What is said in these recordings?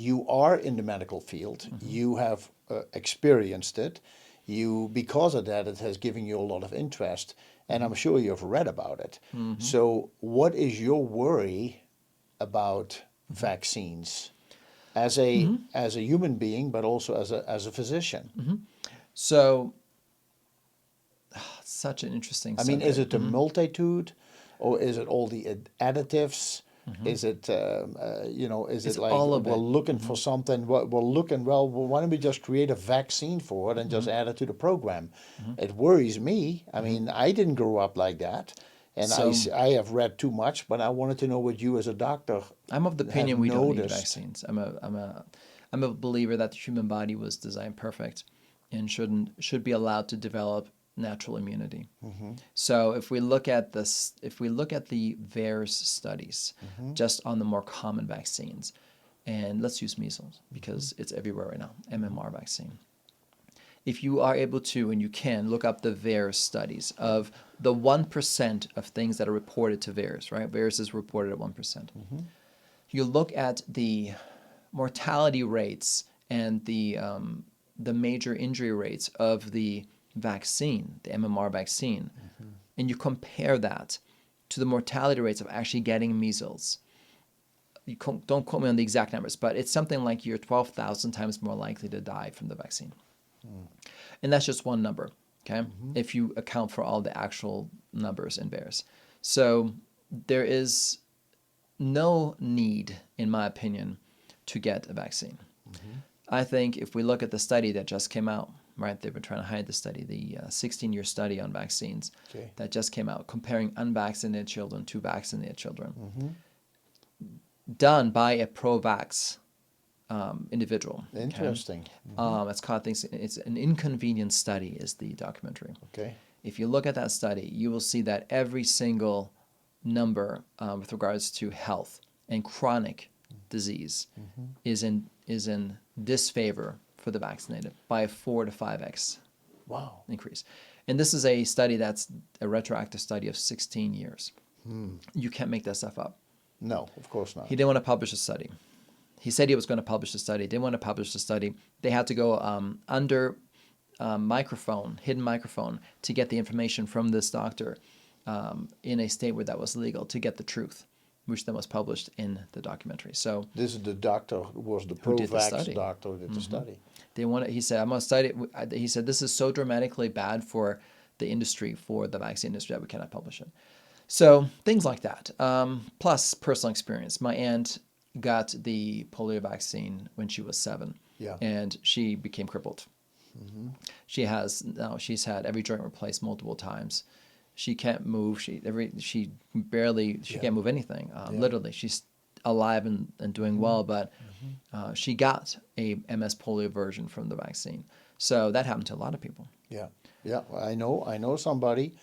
You are in the medical field. You have experienced it. Because of that, it has given you a lot of interest, and I'm sure you've read about it. So, what is your worry about vaccines as a human being, but also as a physician? So, such an interesting I mean, is subject. it a multitude, or is it all the additives? Is it, is It's it like all of we're it. looking for something? We're looking, well, why don't we just create a vaccine for it and just add it to the program? It worries me. I mean, I didn't grow up like that. And So, I have read too much, but I wanted to know what you as a doctor I'm of the have opinion we don't need noticed. vaccines. I'm a believer that the human body was designed perfect and should be allowed to develop natural immunity. So if we look at the VAERS studies, just on the more common vaccines, and let's use measles because it's everywhere right now, MMR vaccine. If you are able to and you can look up the VAERS studies of the 1% of things that are reported to VAERS, right? VAERS is reported at 1%. You look at the mortality rates and the major injury rates of the vaccine, the MMR vaccine, and you compare that to the mortality rates of actually getting measles. Don't quote me on the exact numbers, but it's something like you're 12,000 times more likely to die from the vaccine. And that's just one number, okay? If you account for all the actual numbers in VAERS. So there is no need, in my opinion, to get a vaccine. I think if we look at the study that just came out, right, they've been trying to hide the study, the 16-year study on vaccines that just came out, comparing unvaccinated children to vaccinated children, done by a pro-vax individual. Interesting. It's called things. It's an inconvenient study, is the documentary. Okay. If you look at that study, you will see that every single number with regards to health and chronic disease is in disfavor for the vaccinated by a 4 to 5x Wow. increase. And this is a study that's a retroactive study of 16 years. You can't make that stuff up. No, of course not. He didn't want to publish a study. He said he was going to publish the study. Didn't want to publish the study. They had to go under hidden microphone, to get the information from this doctor in a state where that was legal, to get the truth, which then was published in the documentary. So This is the doctor who was the who did the pro-vax study? doctor who did the study. He said, I'm going to study it. He said, this is so dramatically bad for the industry, for the vaccine industry, that we cannot publish it. So things like that. Plus personal experience. My aunt got the polio vaccine when she was 7. Yeah. And she became crippled. She's had every joint replaced multiple times. She can't move. She can't move anything. Literally, she's alive and doing well, but she got a MS polio version from the vaccine. So that happened to a lot of people. Yeah. Yeah. I know somebody,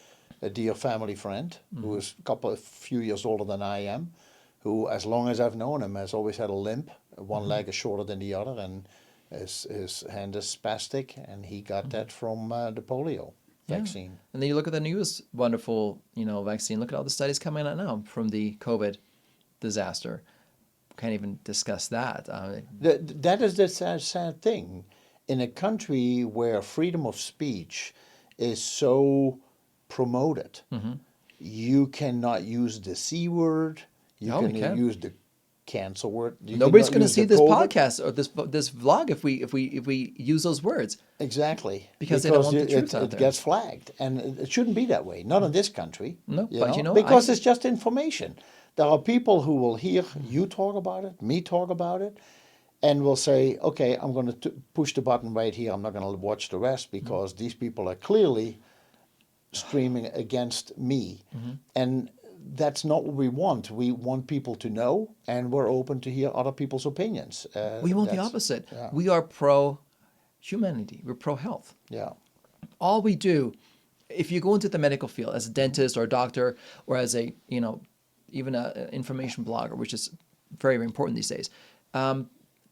a dear family friend, who is a few years older than I am, who, as long as I've known him, has always had a limp. One leg is shorter than the other, and his hand is spastic, and he got that from the polio vaccine. And then you look at the newest wonderful, vaccine. Look at all the studies coming out now from the COVID disaster. Can't even discuss that. That is the sad thing. In a country where freedom of speech is so promoted, you cannot use the C word. You can use the cancel word. Nobody's going to see this podcast or this vlog if we use those words. Exactly. Because they don't want the truth out it there. gets flagged, and it shouldn't be that way. Not in this country. No, but because it's just information. There are people who will hear you talk about it, me talk about it, and will say, "Okay, I'm going to push the button right here. I'm not going to watch the rest because these people are clearly streaming against me," and that's not what we want. We want people to know, and we're open to hear other people's opinions. We want the opposite. Yeah. We are pro-humanity. We're pro-health. Yeah. All we do, if you go into the medical field as a dentist or a doctor or as a, even an information blogger, which is very, very important these days,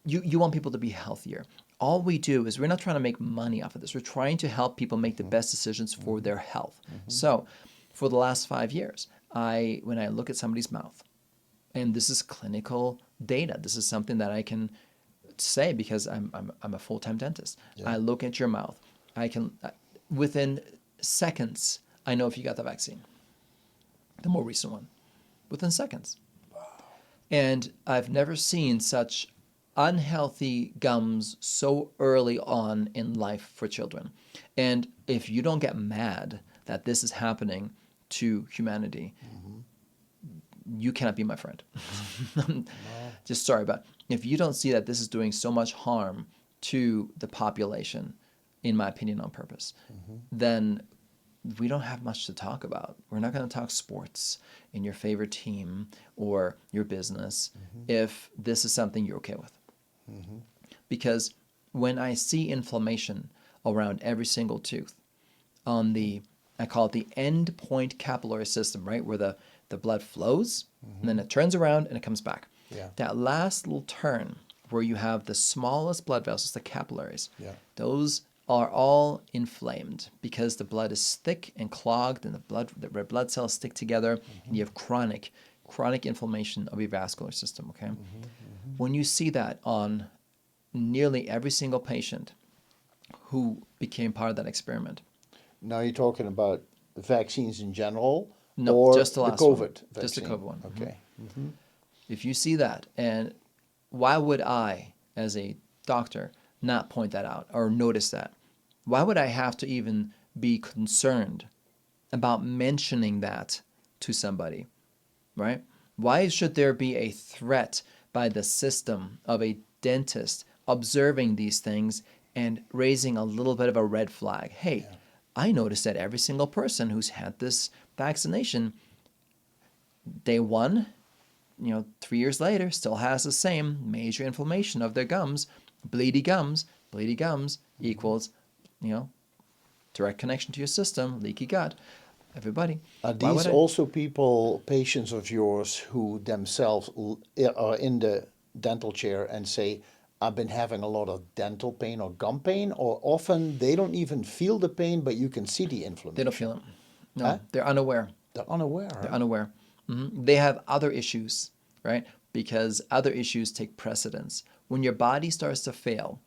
you want people to be healthier. All we do is we're not trying to make money off of this. We're trying to help people make the best decisions for their health. So for the last 5 years, when I look at somebody's mouth, and this is clinical data, this is something that I can say, because I'm a full-time dentist, Yeah. I look at your mouth. I can within seconds I know if you got the vaccine, the more recent one, within seconds. And I've never seen such unhealthy gums so early on in life for children. And if you don't get mad that this is happening to humanity, you cannot be my friend. Just sorry, but if you don't see that this is doing so much harm to the population, in my opinion, on purpose, then we don't have much to talk about. We're not going to talk sports in your favorite team or your business if this is something you're okay with. Because when I see inflammation around every single tooth on the, I call it the end point capillary system, right? Where the blood flows and then it turns around and it comes back. Yeah. That last little turn where you have the smallest blood vessels, the capillaries, Yeah. those are all inflamed because the blood is thick and clogged, and the red blood cells stick together, and you have chronic inflammation of your vascular system. Okay, when you see that on nearly every single patient who became part of that experiment, Now you're talking about vaccines in general, no, or just the last one. COVID vaccine? Just the COVID one. Okay. If you see that, and why would I, as a doctor, not point that out or notice that? Why would I have to even be concerned about mentioning that to somebody, right? Why should there be a threat by the system of a dentist observing these things and raising a little bit of a red flag? Hey, I noticed that every single person who's had this vaccination, day one, 3 years later, still has the same major inflammation of their gums, bleedy gums. Bleedy gums equals, direct connection to your system, leaky gut. Everybody. Are Why these would I- also patients of yours who themselves are in the dental chair and say, I've been having a lot of dental pain or gum pain, or often they don't even feel the pain, but you can see the inflammation? They don't feel it. No, Huh? they're unaware. They're unaware. They're huh? unaware. They have other issues, right? Because other issues take precedence. When your body starts to fail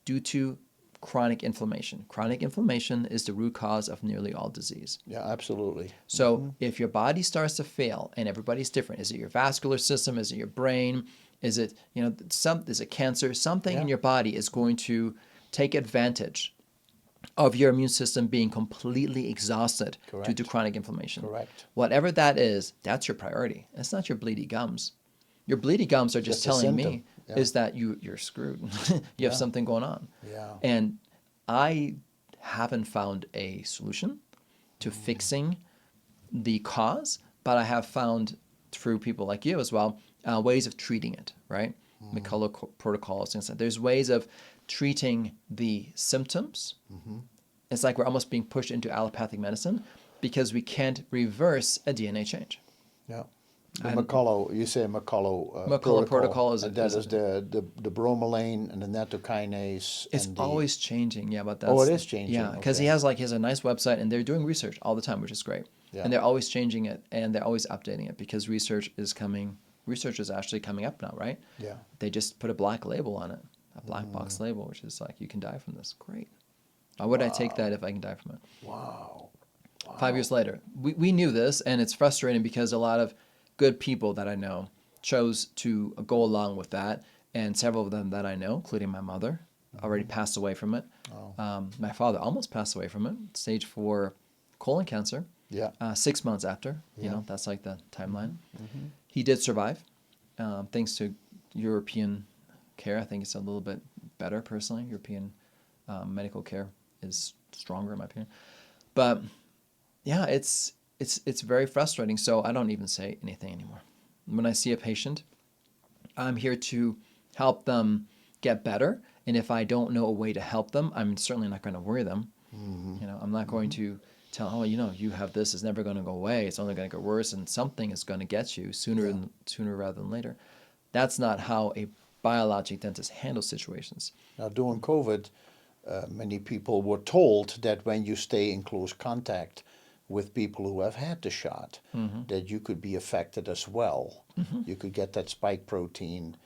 due to chronic inflammation is the root cause of nearly all disease. Yeah, absolutely. So if your body starts to fail, and everybody's different, is it your vascular system? Is it your brain? Is it, is it cancer? Something in Yeah. your body is going to take advantage of your immune system being completely exhausted due to Correct. chronic inflammation. Correct. Whatever that is, that's your priority. It's not your bleedy gums. Your bleedy gums are just Just a telling symptom. me Yeah. is that you're screwed. You have something going on. Yeah. And I haven't found a solution to fixing the cause, but I have found through people like you as well, ways of treating it, right? McCullough protocols, things like that. There's ways of treating the symptoms. It's like we're almost being pushed into allopathic medicine because we can't reverse a DNA change. Yeah. The McCullough, you say McCullough McCullough protocol is and that is the bromelain and the nattokinase. It's and the, always changing, yeah, but that's... Oh, it is changing, Yeah, because okay. he has a nice website, and they're doing research all the time, which is great. Yeah. And they're always changing it, and they're always updating it, because research is actually coming up now, right? Yeah. They just put a black label on it, a black box label, which is like, you can die from this. Great. Why would I take that if I can die from it? Wow. 5 years later. We knew this, and it's frustrating because a lot of good people that I know chose to go along with that, and several of them that I know, including my mother, already passed away from it. My father almost passed away from it, stage 4 colon cancer. Yeah. 6 months after, that's like the timeline. He did survive, thanks to European care. I think it's a little bit better personally. European medical care is stronger in my opinion. But yeah, it's very frustrating. So I don't even say anything anymore. When I see a patient, I'm here to help them get better. And if I don't know a way to help them, I'm certainly not going to worry them. I'm not going to tell, you have this, it's never going to go away. It's only going to get worse, and something is going to get you sooner rather than later. That's not how a biologic dentist handles situations. Now, during COVID, many people were told that when you stay in close contact with people who have had the shot, that you could be affected as well. You could get that spike protein.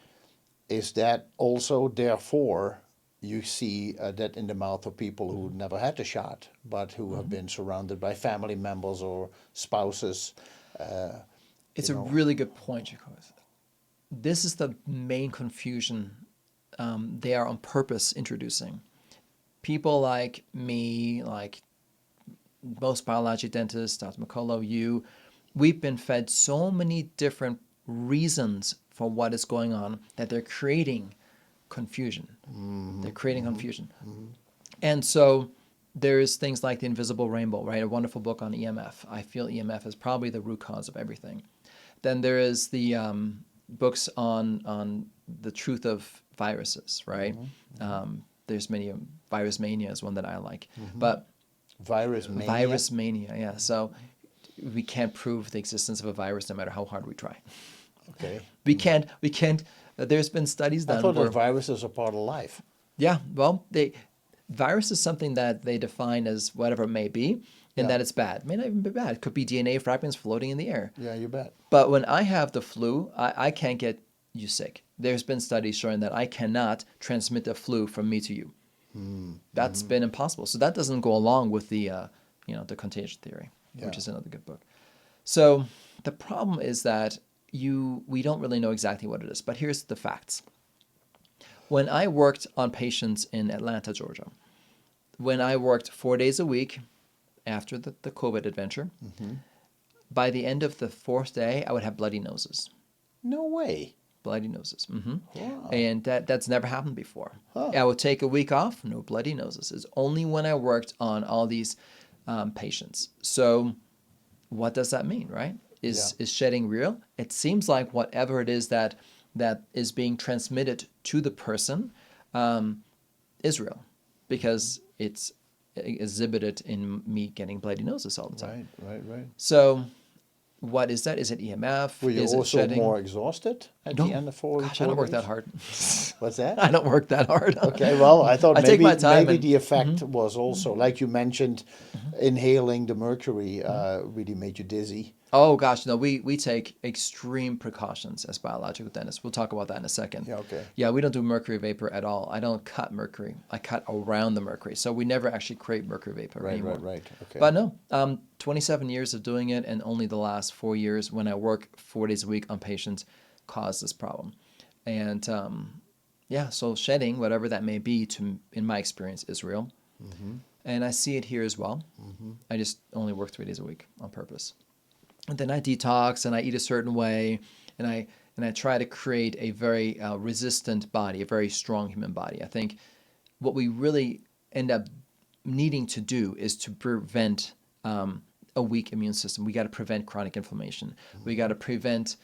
is that also therefore you see that in the mouth of people who never had the shot, but who have been surrounded by family members or spouses. It's You a know. really good point, Jacob. This is the main confusion they are on purpose introducing. People like me, like most biology dentists, Dr. McCullough, you, we've been fed so many different reasons for what is going on that they're creating confusion. They're creating confusion. And so there's things like The Invisible Rainbow, right? A wonderful book on EMF. I feel EMF is probably the root cause of everything. Then there is the books on the truth of viruses, right? There's many. Virus Mania is one that I like. But Virus mania. Virus Mania, yeah. So we can't prove the existence of a virus no matter how hard we try. Okay. We can't. There's been studies I done thought where, that viruses are part of life. yeah, well, virus is something that they define as whatever it may be, and Yeah. that it's bad. It may not even be bad. It could be DNA fragments floating in the air. Yeah, you bet. But when I have the flu, I can't get you sick. There's been studies showing that I cannot transmit the flu from me to you. That's been impossible. So that doesn't go along with the the contagion theory, which Yeah. is another good book. So the problem is that we don't really know exactly what it is. But here's the facts. When I worked on patients in Atlanta, Georgia, when I worked 4 days a week after the COVID adventure, by the end of the fourth day, I would have bloody noses. No way. Bloody noses. Wow. And that's never happened before. Huh. I would take a week off, no bloody noses. It's only when I worked on all these patients. So what does that mean, right? Is shedding real? It seems like whatever it is that is being transmitted to the person is real, because it's exhibited in me getting bloody noses all the time. Right. So what is that? Is it EMF? Were you is it also shedding? more exhausted at No. the end of 4 Gosh, I don't work that days? hard. What's that? I don't work that hard. Okay, well, I thought I take maybe my time maybe and- the effect was also, like you mentioned, inhaling the mercury really made you dizzy. Oh gosh, no, we take extreme precautions as biological dentists. We'll talk about that in a second. Yeah, okay. Yeah, we don't do mercury vapor at all. I don't cut mercury. I cut around the mercury. So we never actually create mercury vapor anymore. Right. Okay. But no, 27 years of doing it, and only the last 4 years when I work 4 days a week on patients caused this problem. And so shedding, whatever that may be, in my experience, is real. And I see it here as well. I just only work 3 days a week on purpose. And then I detox and I eat a certain way, and I try to create a very resistant body, a very strong human body. I think what we really end up needing to do is to prevent a weak immune system. We got to prevent chronic inflammation. We got to prevent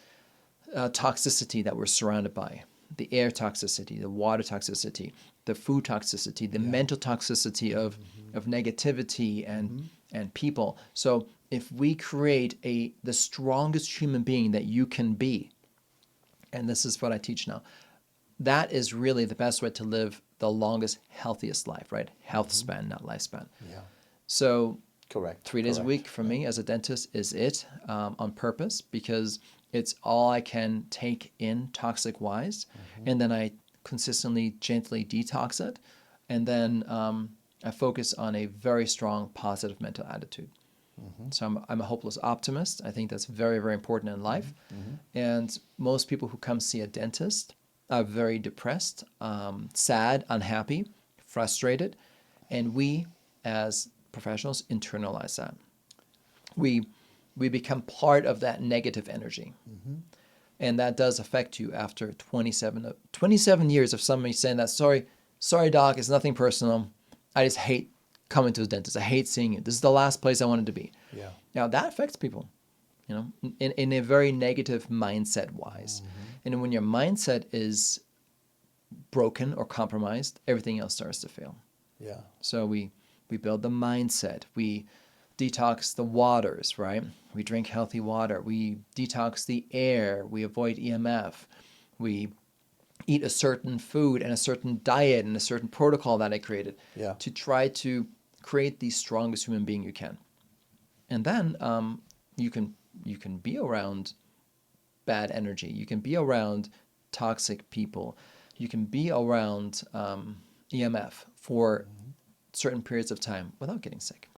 toxicity that we're surrounded by. The air toxicity, the water toxicity, the food toxicity, the mental toxicity of negativity and people. So if we create the strongest human being that you can be, and this is what I teach now, that is really the best way to live the longest, healthiest life, right? Healthspan, not lifespan. Yeah. So Correct. 3 days a week for me as a dentist is it, on purpose, because it's all I can take in toxic wise, and then I consistently, gently detox it, and then I focus on a very strong, positive mental attitude. So I'm a hopeless optimist. I think that's very, very important in life. And most people who come see a dentist are very depressed, sad, unhappy, frustrated, and we as professionals internalize that. We become part of that negative energy. And that does affect you after 27 years of somebody saying that, sorry, doc, it's nothing personal. I just hate coming to the dentist. I hate seeing you. This is the last place I wanted to be. Yeah. Now that affects people, in a very negative mindset wise. And when your mindset is broken or compromised, everything else starts to fail. Yeah. So we build the mindset. We detox the waters, right? We drink healthy water. We detox the air. We avoid EMF. We eat a certain food and a certain diet and a certain protocol that I created to try to create the strongest human being you can. And then you can be around bad energy. You can be around toxic people. you can be around EMF for certain periods of time without getting sick.